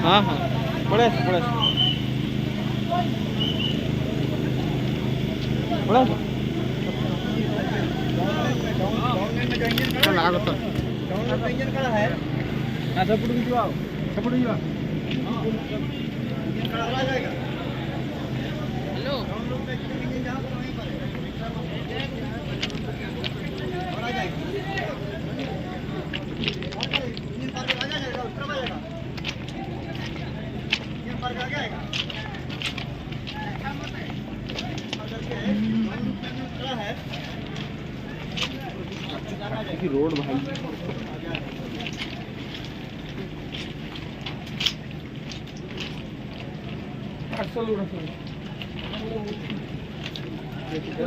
हाँ हाँ पड़े पड़े रोड भाई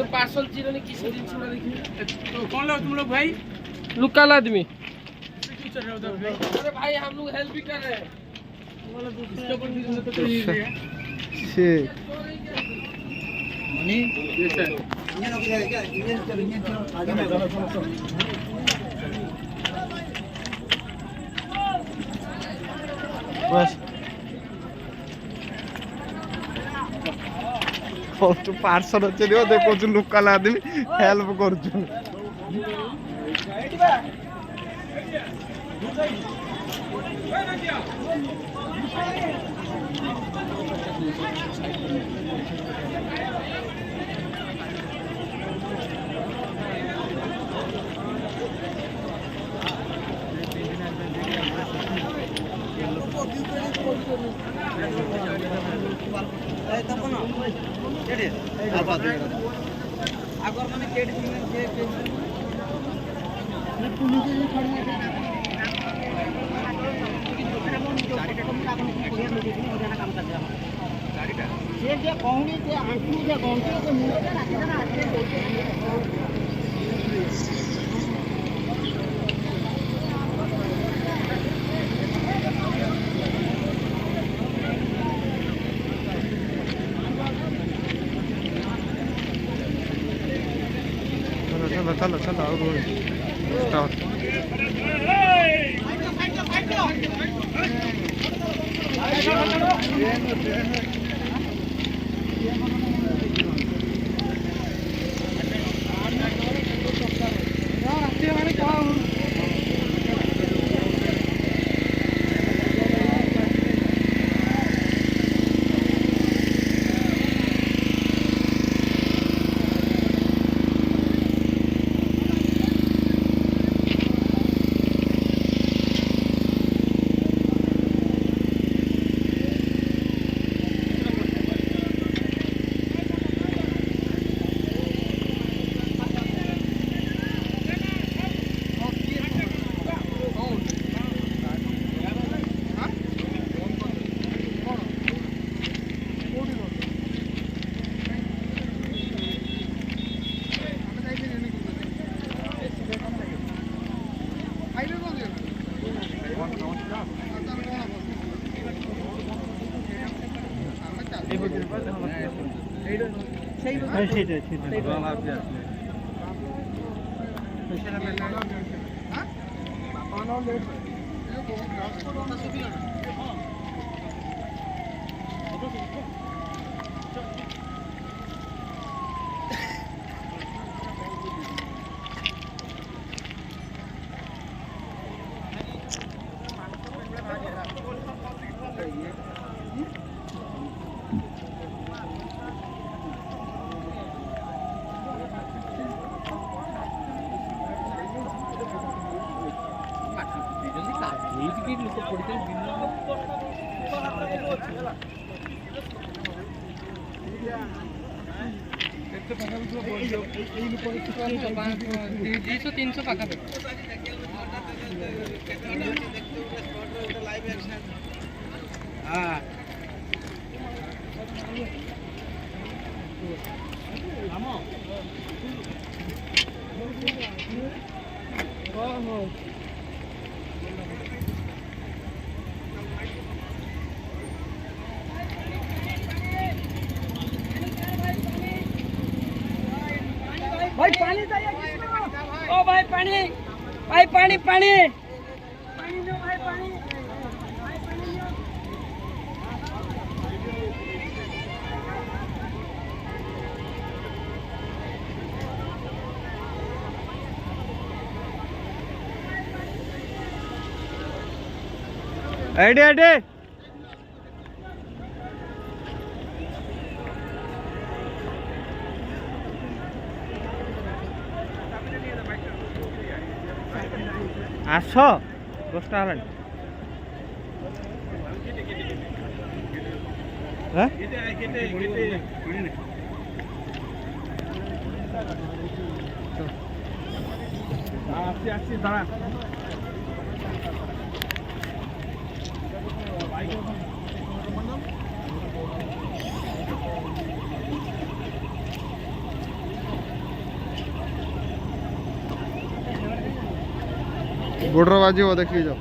पार्सल जीरो ने किसी दिन सुना देखिए तो कौन लोग तुम लोग भाई लोकल आदमी अरे भाई हम लोग हेल्प भी कर रहे हैं इसके ऊपर भी तो मनी ये सर इंजन हो गया क्या इंजन चलो आगे में बस फर्स्ट पार्सल अच्छे दियो देखो जो लोकल आदमी हेल्प कर आगर माने केड चलो चलो এইদিকে লোক পড়িতে দুইশো তিনশো পাখাপাখি হ্যাঁ भाई पानी चाहिए किसको? ओ भाई पानी पानी पानी पानी दो भाई पानी भाई पानी दो एडे एडे आस 10टा हलानी बॉर्डर बाजी वो देखिए जाओ